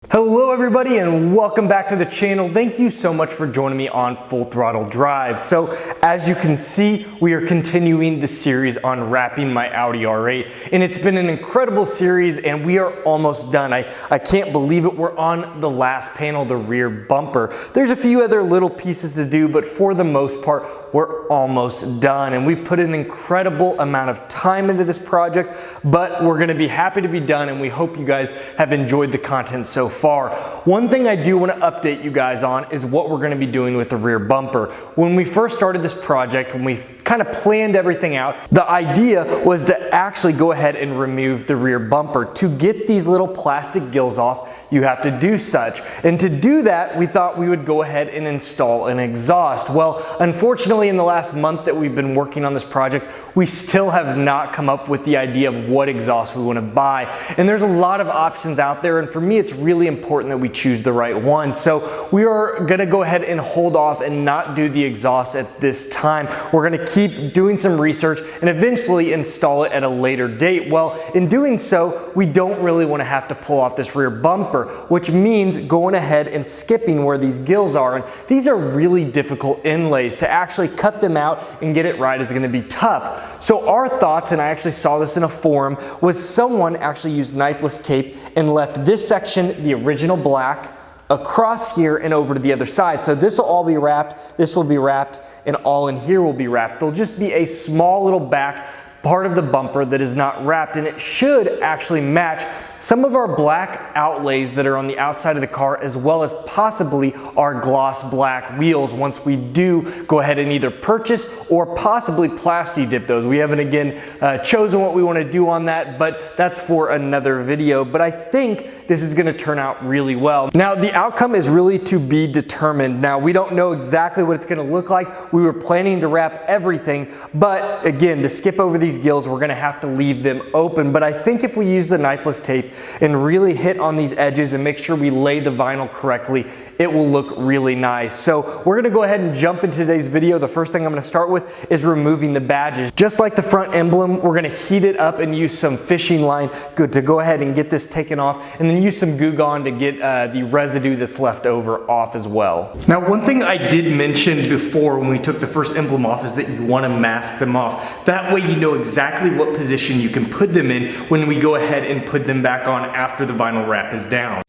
Hello everybody and welcome back to the channel. Thank you so much for joining me on Full Throttle Drive. So as you can see, we are continuing the series on wrapping my Audi R8, and it's been an incredible series and we are almost done. I can't believe it. We're on the last panel, the rear bumper. There's a few other little pieces to do, but for the most part, we're almost done. And we put an incredible amount of time into this project, but we're gonna be happy to be done, and we hope you guys have enjoyed the content so far. One thing I do want to update you guys on is what we're going to be doing with the rear bumper. When we first started this project, when we kind of planned everything out, the idea was to actually go ahead and remove the rear bumper. To get these little plastic gills off, you have to do such. And to do that, we thought we would go ahead and install an exhaust. Well, unfortunately, in the last month that we've been working on this project, we still have not come up with the idea of what exhaust we want to buy. And there's a lot of options out there, and for me, it's really important that we choose the right one. So we are gonna go ahead and hold off and not do the exhaust at this time. We're gonna keep doing some research and eventually install it at a later date. Well, in doing so, we don't really want to have to pull off this rear bumper, which means going ahead and skipping where these gills are. And these are really difficult inlays. To actually cut them out and get it right is gonna be tough. So our thoughts, and I actually saw this in a forum, was someone actually used knifeless tape and left this section, the original black, across here and over to the other side. So this will all be wrapped, this will be wrapped, and all in here will be wrapped. There'll just be a small little back part of the bumper that is not wrapped, and it should actually match some of our black outlays that are on the outside of the car, as well as possibly our gloss black wheels once we do go ahead and either purchase or possibly plasti dip those. We haven't again chosen what we want to do on that, but that's for another video. But I think this is going to turn out really well. Now the outcome is really to be determined. Now we don't know exactly what it's going to look like. We were planning to wrap everything, but again, to skip over these gills, we're going to have to leave them open. But I think if we use the knifeless tape and really hit on these edges and make sure we lay the vinyl correctly, it will look really nice. So we're gonna go ahead and jump into today's video. The first thing I'm gonna start with is removing the badges. Just like the front emblem, we're gonna heat it up and use some fishing line to go ahead and get this taken off, and then use some Goo Gone to get the residue that's left over off as well. Now, one thing I did mention before when we took the first emblem off is that you wanna mask them off. That way you know exactly what position you can put them in when we go ahead and put them back on after the vinyl wrap is down.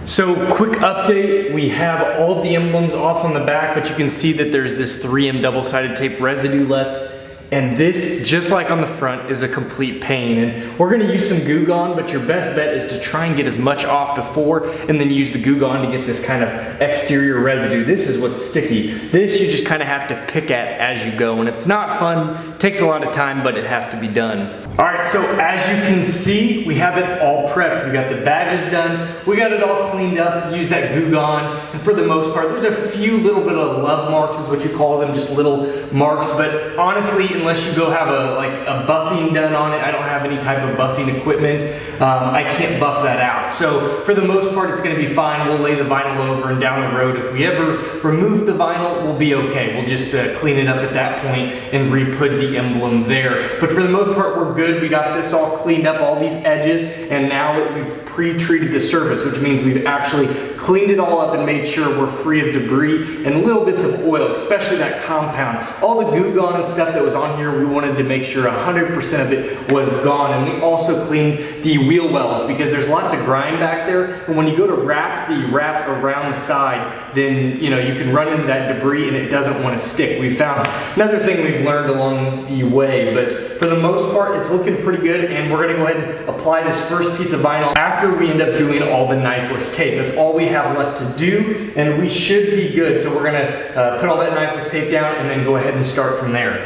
So quick update, we have all of the emblems off on the back, but you can see that there's this 3M double-sided tape residue left. And this, just like on the front, is a complete pain. And we're gonna use some Goo Gone, but your best bet is to try and get as much off before and then use the Goo Gone to get this kind of exterior residue. This is what's sticky. This you just kind of have to pick at as you go, and it's not fun, takes a lot of time, but it has to be done. All right, so as you can see, we have it all prepped. We got the badges done, we got it all cleaned up, use that Goo Gone, and for the most part, there's a few little bit of love marks is what you call them, just little marks, but honestly, unless you go have a buffing done on it, I don't have any type of buffing equipment, I can't buff that out. So for the most part, it's gonna be fine. We'll lay the vinyl over, and down the road, if we ever remove the vinyl, we'll be okay. We'll just clean it up at that point and re-put the emblem there. But for the most part, we're good. We got this all cleaned up, all these edges, and now that we've pre-treated the surface, which means we've actually cleaned it all up and made sure we're free of debris and little bits of oil, especially that compound. All the Goo Gone and stuff that was on here, we wanted to make sure 100% of it was gone. And we also cleaned the wheel wells because there's lots of grime back there. And when you go to wrap the wrap around the side, then you can run into that debris and it doesn't want to stick. We found another thing we've learned along the way, but for the most part, it's looking pretty good. And we're gonna go ahead and apply this first piece of vinyl after we end up doing all the knifeless tape. That's all we have left to do, and we should be good. So we're gonna put all that knifeless tape down and then go ahead and start from there.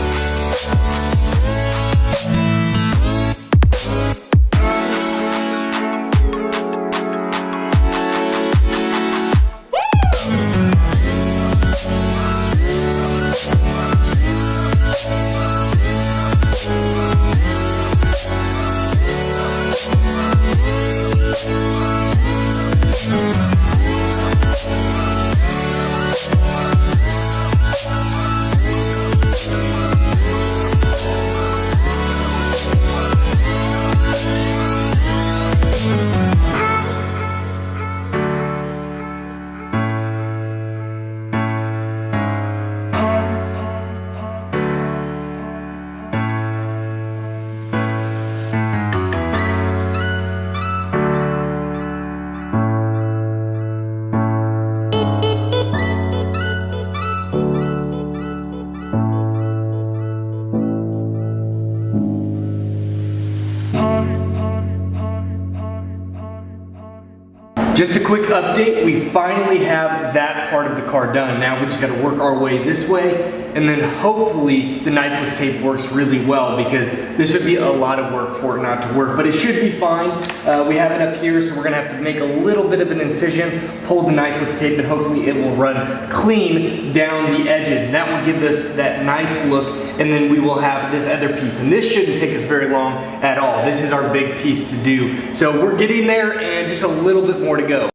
Just a quick update, we finally have that part of the car done. Now we just gotta work our way this way, and then hopefully the knifeless tape works really well, because this would be a lot of work for it not to work, but it should be fine. We have it up here, so we're gonna have to make a little bit of an incision, pull the knifeless tape, and hopefully it will run clean down the edges. And that will give us that nice look, and then we will have this other piece. And this shouldn't take us very long at all. This is our big piece to do. So we're getting there, and just a little bit more to go.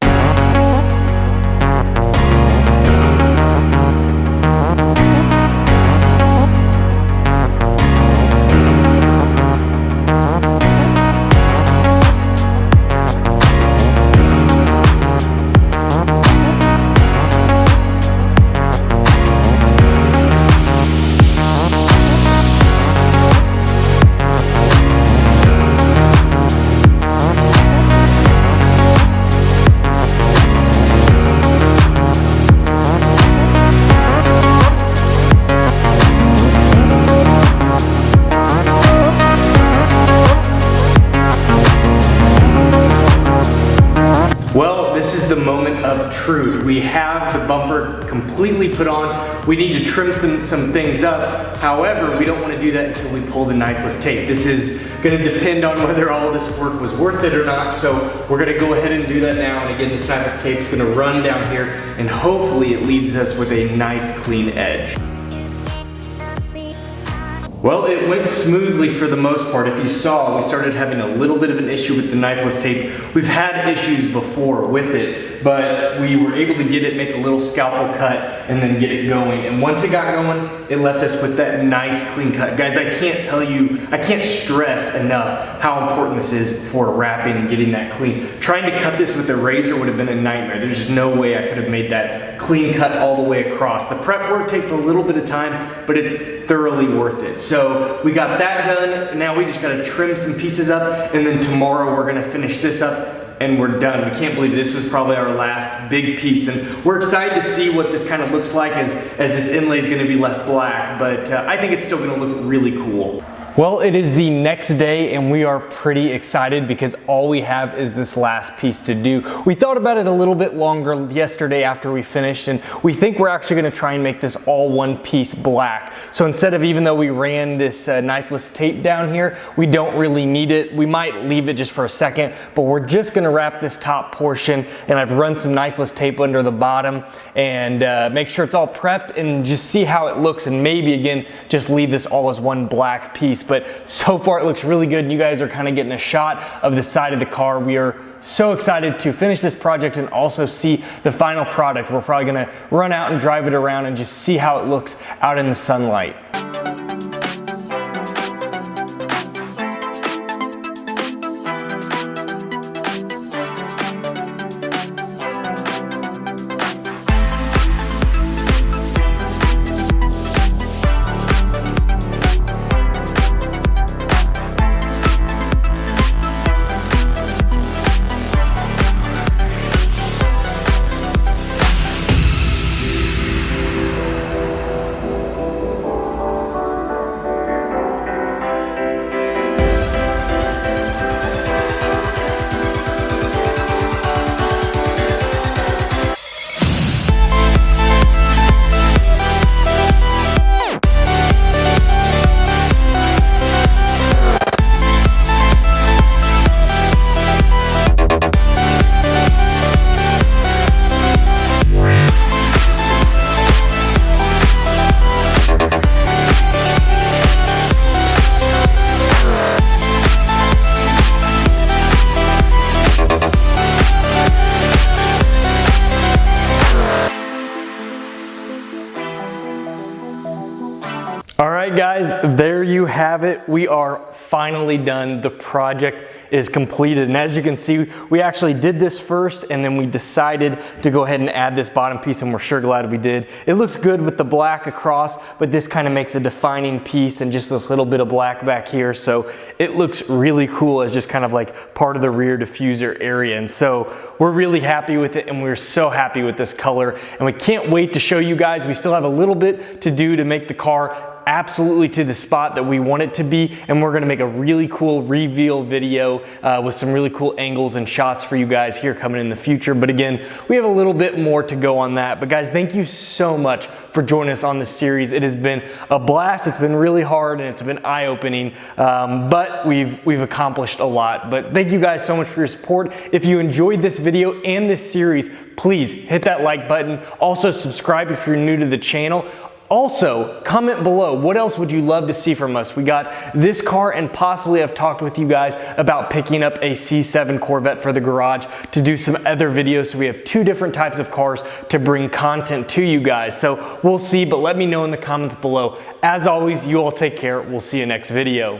Well, this is the moment of truth. We have the bumper completely put on. We need to trim some things up. However, we don't want to do that until we pull the knifeless tape. This is going to depend on whether all this work was worth it or not. So we're going to go ahead and do that now. And again, this knifeless tape is going to run down here, and hopefully it leaves us with a nice clean edge. Well, it went smoothly for the most part. If you saw, we started having a little bit of an issue with the knifeless tape. We've had issues before with it, but we were able to get it, make a little scalpel cut, and then get it going. And once it got going, it left us with that nice clean cut. Guys, I can't stress enough how important this is for wrapping and getting that clean. Trying to cut this with a razor would have been a nightmare. There's just no way I could have made that clean cut all the way across. The prep work takes a little bit of time, but it's thoroughly worth it. So we got that done. Now we just gotta trim some pieces up, and then tomorrow we're gonna finish this up and we're done. We can't believe this was probably our last big piece, and we're excited to see what this kind of looks like as this inlay is gonna be left black, but I think it's still gonna look really cool. Well, it is the next day, and we are pretty excited because all we have is this last piece to do. We thought about it a little bit longer yesterday after we finished, and we think we're actually gonna try and make this all one piece black. So instead of, even though we ran this knifeless tape down here, we don't really need it. We might leave it just for a second, but we're just gonna wrap this top portion, and I've run some knifeless tape under the bottom and make sure it's all prepped and just see how it looks, and maybe again, just leave this all as one black piece. But so far it looks really good, and you guys are kind of getting a shot of the side of the car. We are so excited to finish this project and also see the final product. We're probably gonna run out and drive it around and just see how it looks out in the sunlight. All right, guys, there you have it. We are finally done. The project is completed. And as you can see, we actually did this first, and then we decided to go ahead and add this bottom piece, and we're sure glad we did. It looks good with the black across, but this kind of makes a defining piece and just this little bit of black back here. So it looks really cool as just kind of like part of the rear diffuser area. And so we're really happy with it, and we're so happy with this color. And we can't wait to show you guys. We still have a little bit to do to make the car absolutely to the spot that we want it to be, and we're gonna make a really cool reveal video with some really cool angles and shots for you guys here coming in the future. But again, we have a little bit more to go on that. But guys, thank you so much for joining us on this series. It has been a blast. It's been really hard and it's been eye-opening, but we've accomplished a lot. But thank you guys so much for your support. If you enjoyed this video and this series, please hit that like button. Also subscribe if you're new to the channel. Also, comment below, what else would you love to see from us? We got this car, and possibly I've talked with you guys about picking up a C7 Corvette for the garage to do some other videos. So we have 2 different types of cars to bring content to you guys. So we'll see, but let me know in the comments below. As always, you all take care. We'll see you next video.